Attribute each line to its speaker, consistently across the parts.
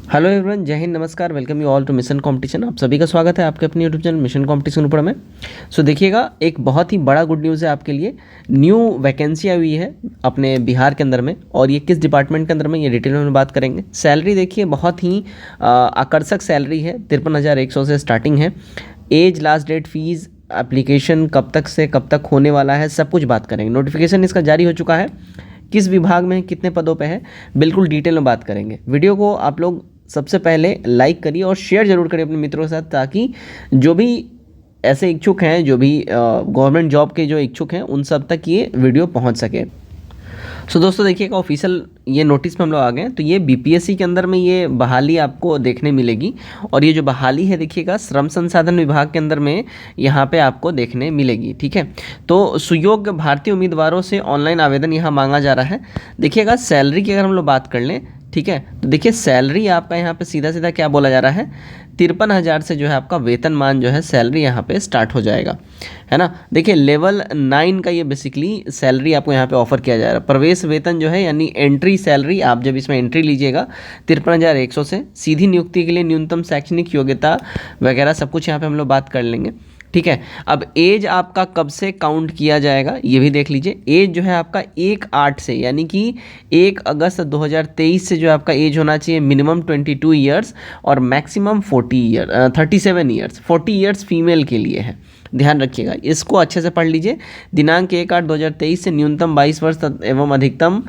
Speaker 1: Hello everyone, जय हिंद, नमस्कार। Welcome you all to mission competition. आप सभी का स्वागत है आपके अपने यूट्यूब चैनल मिशन कंपटीशन ऊपर में। देखिएगा, एक बहुत ही बड़ा गुड न्यूज़ है आपके लिए। न्यू वैकेंसी आई हुई है अपने बिहार के अंदर में, और ये किस डिपार्टमेंट के अंदर में, ये डिटेल में बात करेंगे। सैलरी देखिए बहुत ही आकर्षक सैलरी है, 53,100 से स्टार्टिंग है। Age, last date, fees, application कब तक से कब तक होने वाला है, सब कुछ बात करेंगे। नोटिफिकेशन इसका जारी हो चुका है, किस विभाग में कितने पदों पे है, बिल्कुल डिटेल में बात करेंगे। वीडियो को आप लोग सबसे पहले लाइक करिए और शेयर जरूर करिए अपने मित्रों के साथ, ताकि जो भी ऐसे इच्छुक हैं, जो भी गवर्नमेंट जॉब के जो इच्छुक हैं, उन सब तक ये वीडियो पहुंच सके। दोस्तों देखिएगा, ऑफिशियल ये नोटिस में हम लोग आ गए। तो ये बीपीएससी के अंदर में ये बहाली आपको देखने मिलेगी, और ये जो बहाली है देखिएगा, श्रम संसाधन विभाग के अंदर में यहाँ पे आपको देखने मिलेगी। ठीक है, तो सुयोग्य भारतीय उम्मीदवारों से ऑनलाइन आवेदन यहाँ मांगा जा रहा है। देखिएगा, सैलरी की अगर हम लोग बात कर लें, ठीक है, तो देखिए सैलरी आपका यहाँ पे सीधा सीधा क्या बोला जा रहा है, 53,000 से जो है आपका वेतनमान जो है सैलरी यहाँ पे स्टार्ट हो जाएगा, है ना। देखिए लेवल 9 का ये बेसिकली सैलरी आपको यहाँ पे ऑफर किया जा रहा है। प्रवेश वेतन जो है, यानी एंट्री सैलरी, आप जब इसमें एंट्री लीजिएगा 53,100 से। सीधी नियुक्ति के लिए न्यूनतम शैक्षणिक योग्यता वगैरह सब कुछ यहाँ पे हम लोग बात कर लेंगे। ठीक है, अब एज आपका कब से काउंट किया जाएगा ये भी देख लीजिए। एज जो है आपका 1/8 से, यानी कि 1 अगस्त 2023 से जो आपका एज होना चाहिए मिनिमम 22 ईयर्स और मैक्सिमम 37 ईयर्स। 40 ईयर्स फीमेल के लिए है, ध्यान रखिएगा, इसको अच्छे से पढ़ लीजिए। दिनांक 1/8/2023 से न्यूनतम 22 वर्ष एवं अधिकतम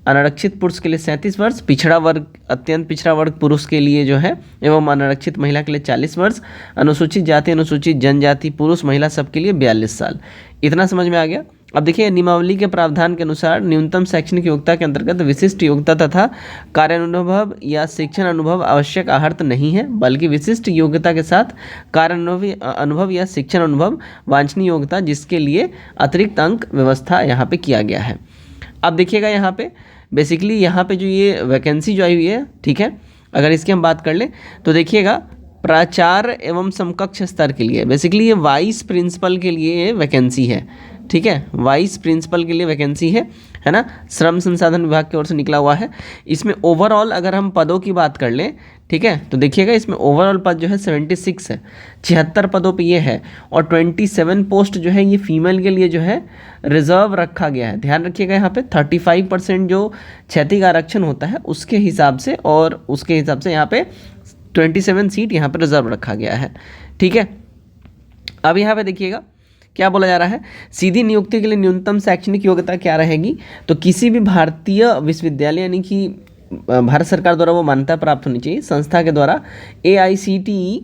Speaker 1: अनारक्षित पुरुष के लिए 37 वर्ष, पिछड़ा वर्ग, अत्यंत पिछड़ा वर्ग पुरुष के लिए जो है एवं अनारक्षित महिला के लिए 40 वर्ष, अनुसूचित जाति, अनुसूचित जनजाति, पुरुष महिला सबके लिए 42 साल। इतना समझ में आ गया। अब देखिए, नियमावली के प्रावधान के अनुसार न्यूनतम शैक्षणिक योग्यता के अंतर्गत विशिष्ट योग्यता तथा कार्यानुभव या शिक्षण अनुभव आवश्यक आहर्त नहीं है, बल्कि विशिष्ट योग्यता के साथ अनुभव या शिक्षण अनुभव वांछनीय योग्यता, जिसके लिए अतिरिक्त अंक व्यवस्था यहाँ पे किया गया है। अब देखिएगा, यहाँ पे बेसिकली यहाँ पे जो ये वैकेंसी जो आई हुई है, ठीक है, अगर इसकी हम बात कर लें तो देखिएगा, प्राचार्य एवं समकक्ष स्तर के लिए बेसिकली ये वाइस प्रिंसिपल के लिए ये वैकेंसी है। ठीक है, वाइस प्रिंसिपल के लिए वैकेंसी है ना, श्रम संसाधन विभाग की ओर से निकला हुआ है। इसमें ओवरऑल अगर हम पदों की बात कर लें, ठीक है, तो देखिएगा इसमें ओवरऑल पद जो है 76 है, 76 पदों पे ये है, और 27 पोस्ट जो है ये फीमेल के लिए जो है रिजर्व रखा गया है। ध्यान रखिएगा, यहाँ पे 35% जो क्षैतिज आरक्षण होता है उसके हिसाब से, और उसके हिसाब से यहाँ पे 27 सीट यहाँ पे रिजर्व रखा गया है। ठीक है, अब यहाँ पे देखिएगा क्या बोला जा रहा है, सीधी नियुक्ति के लिए न्यूनतम शैक्षणिक योग्यता क्या रहेगी, तो किसी भी भारतीय विश्वविद्यालय, यानी कि भारत सरकार द्वारा वो मान्यता प्राप्त होनी चाहिए, संस्था के द्वारा AICTE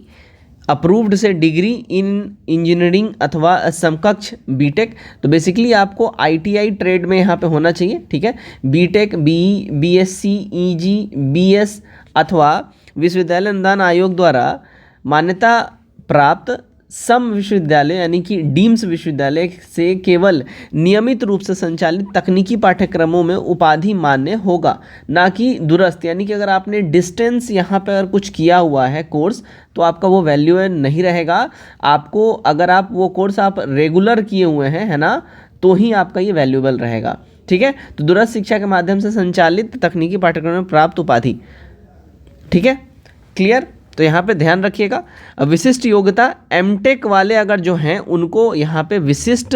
Speaker 1: अप्रूव्ड से डिग्री इन इंजीनियरिंग अथवा समकक्ष बीटेक। तो बेसिकली आपको ITI ट्रेड में यहाँ पे होना चाहिए। ठीक है, BTech, BE, BSc, EG, BS अथवा विश्वविद्यालय अनुदान आयोग द्वारा मान्यता प्राप्त सम विश्वविद्यालय, यानी कि डीम्स विश्वविद्यालय से केवल नियमित रूप से संचालित तकनीकी पाठ्यक्रमों में उपाधि मान्य होगा, ना कि दूरस्थ। यानी कि अगर आपने डिस्टेंस यहाँ पर अगर कुछ किया हुआ है कोर्स, तो आपका वो वैल्यू नहीं रहेगा। आपको अगर आप वो कोर्स आप रेगुलर किए हुए हैं, है ना, तो ही आपका ये वैल्यूएबल रहेगा। ठीक है, तो दूरस्थ शिक्षा के माध्यम से संचालित तकनीकी पाठ्यक्रम में प्राप्त उपाधि। ठीक है, क्लियर। तो यहाँ पे ध्यान रखिएगा, विशिष्ट योग्यता MTech वाले अगर जो हैं उनको यहाँ पे विशिष्ट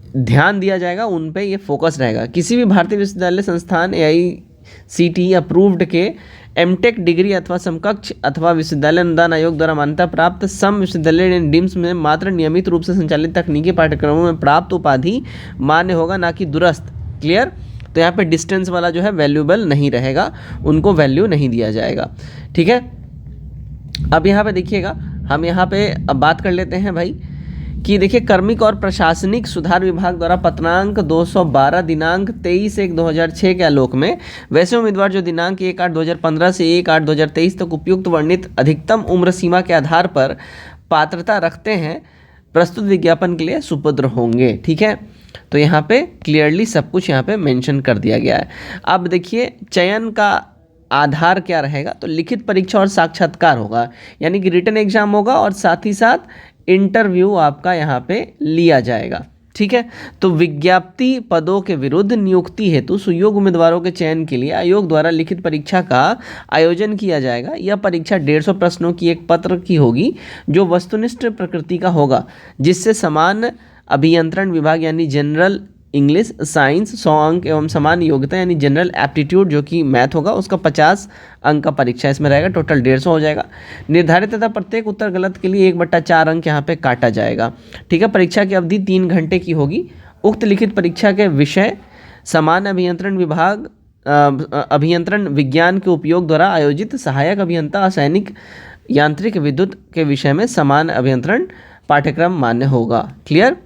Speaker 1: ध्यान दिया जाएगा, उन पे ये फोकस रहेगा। किसी भी भारतीय विश्वविद्यालय संस्थान AICTE अप्रूव्ड के MTech डिग्री अथवा समकक्ष अथवा विश्वविद्यालय अनुदान आयोग द्वारा मान्यता प्राप्त सम विश्वविद्यालय डीम्स में मात्र नियमित रूप से संचालित तकनीकी पाठ्यक्रमों में प्राप्त उपाधि मान्य होगा, ना कि दूरस्थ। क्लियर। तो यहाँ पे डिस्टेंस वाला जो है वैल्यूएबल नहीं रहेगा, उनको वैल्यू नहीं दिया जाएगा। ठीक है, अब यहाँ पे देखिएगा, हम यहाँ पे अब बात कर लेते हैं भाई कि देखिए, कार्मिक और प्रशासनिक सुधार विभाग द्वारा पत्रांक 212 दिनांक 23/1/2006 के आलोक में वैसे उम्मीदवार जो दिनांक 1/8/2015 से 1/8/2023 तक उपयुक्त वर्णित अधिकतम उम्र सीमा के आधार पर पात्रता रखते हैं, प्रस्तुत विज्ञापन के लिए सुपुत्र होंगे। ठीक है, तो यहाँ पे क्लियरली सब कुछ यहाँ पे मेंशन कर दिया गया है। अब देखिए, चयन का आधार क्या रहेगा, तो लिखित परीक्षा और साक्षात्कार होगा, यानी कि रिटन एग्जाम होगा, और साथ ही साथ इंटरव्यू आपका यहाँ पे लिया जाएगा। ठीक है। तो विज्ञप्ति पदों के विरुद्ध नियुक्ति हेतु सुयोग्य उम्मीदवारों के चयन के लिए आयोग द्वारा लिखित परीक्षा का आयोजन किया जाएगा। यह परीक्षा 150 प्रश्नों की एक पत्र की होगी जो वस्तुनिष्ठ प्रकृति का होगा, जिससे समान अभियंत्रण विभाग यानी जनरल इंग्लिश, साइंस 100 अंक एवं समान योग्यता यानी जनरल एप्टीट्यूड जो कि मैथ होगा उसका 50 अंक का परीक्षा इसमें रहेगा। टोटल 150 हो जाएगा। निर्धारित तथा प्रत्येक उत्तर गलत के लिए 1/4 अंक यहाँ पे काटा जाएगा। ठीक है। परीक्षा की अवधि 3 घंटे की होगी। उक्त लिखित परीक्षा के विषय समान अभियंत्रण विभाग अभियंत्रण विज्ञान के उपयोग द्वारा आयोजित सहायक अभियंता असैनिक यांत्रिक विद्युत के विषय में समान अभियंत्रण पाठ्यक्रम मान्य होगा। क्लियर।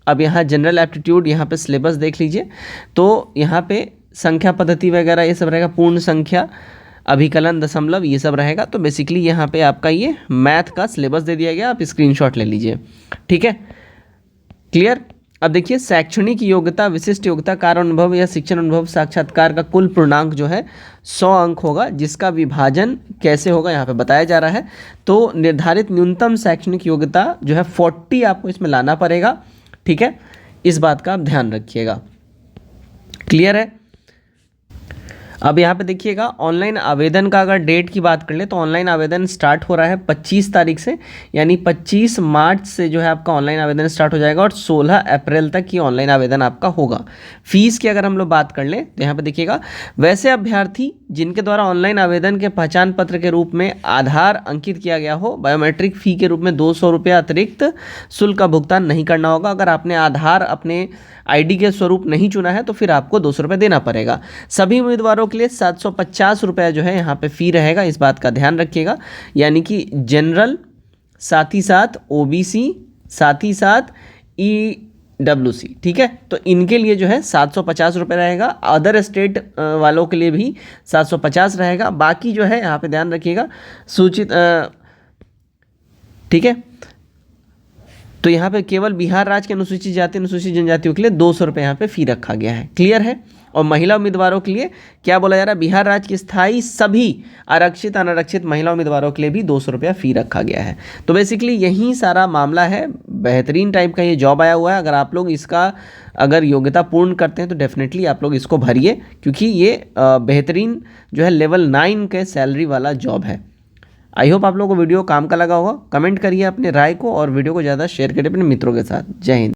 Speaker 1: अब यहाँ जनरल एप्टीट्यूड यहाँ पे सिलेबस देख लीजिए। तो यहाँ पे संख्या पद्धति वगैरह ये सब रहेगा, पूर्ण संख्या, अभिकलन, दशमलव, ये सब रहेगा। तो बेसिकली यहाँ पे आपका ये मैथ का सिलेबस दे दिया गया, आप स्क्रीनशॉट ले लीजिए। ठीक है। क्लियर। अब देखिए शैक्षणिक योग्यता, विशिष्ट योग्यता, कार्य अनुभव या शिक्षण अनुभव, साक्षात्कार का कुल पूर्णांक जो है 100 अंक होगा, जिसका विभाजन कैसे होगा यहाँ पे बताया जा रहा है। तो निर्धारित न्यूनतम शैक्षणिक योग्यता जो है 40 आपको इसमें लाना पड़ेगा। ठीक है। इस बात का आप ध्यान रखिएगा। क्लियर है। अब यहाँ पे देखिएगा ऑनलाइन आवेदन का अगर डेट की बात कर ले तो ऑनलाइन आवेदन स्टार्ट हो रहा है 25 तारीख से, यानी 25 मार्च से जो है आपका ऑनलाइन आवेदन स्टार्ट हो जाएगा और 16 अप्रैल तक ये ऑनलाइन आवेदन आपका होगा। फीस की अगर हम लोग बात कर लें तो यहाँ पे देखिएगा वैसे अभ्यर्थी जिनके द्वारा ऑनलाइन आवेदन के पहचान पत्र के रूप में आधार अंकित किया गया हो, बायोमेट्रिक फ़ी के रूप में 200 रुपया अतिरिक्त शुल्क का भुगतान नहीं करना होगा। अगर आपने आधार अपने आईडी के स्वरूप नहीं चुना है तो फिर आपको 200 रुपये देना पड़ेगा। सभी उम्मीदवारों के लिए 750 रुपये जो है यहाँ पे फ़ी रहेगा, इस बात का ध्यान रखिएगा। यानी कि जनरल, साथ ही साथ ओबीसी, साथ ही साथ EWC। ठीक है। तो इनके लिए जो है 750 रुपये रहेगा। अदर स्टेट वालों के लिए भी 750 रहेगा। बाकी जो है यहाँ पे ध्यान रखिएगा सूचित। ठीक है। तो यहाँ पे केवल बिहार राज्य के अनुसूचित जाति अनुसूचित जनजातियों के लिए 200 रुपये यहाँ पे फ़ी रखा गया है। क्लियर है। और महिला उम्मीदवारों के लिए क्या बोला जा रहा है, बिहार राज्य के स्थायी सभी आरक्षित अनारक्षित महिला उम्मीदवारों के लिए भी 200 रुपया फ़ी रखा गया है। तो बेसिकली यही सारा मामला है। बेहतरीन टाइप का ये जॉब आया हुआ है। अगर आप लोग इसका अगर योग्यता पूर्ण करते हैं तो डेफिनेटली आप लोग इसको भरिए, क्योंकि ये बेहतरीन जो है लेवल 9 के सैलरी वाला जॉब है। आई होप आप लोगों को वीडियो काम का लगा होगा। कमेंट करिए अपने राय को और वीडियो को ज़्यादा शेयर करिए अपने मित्रों के साथ। जय हिंद।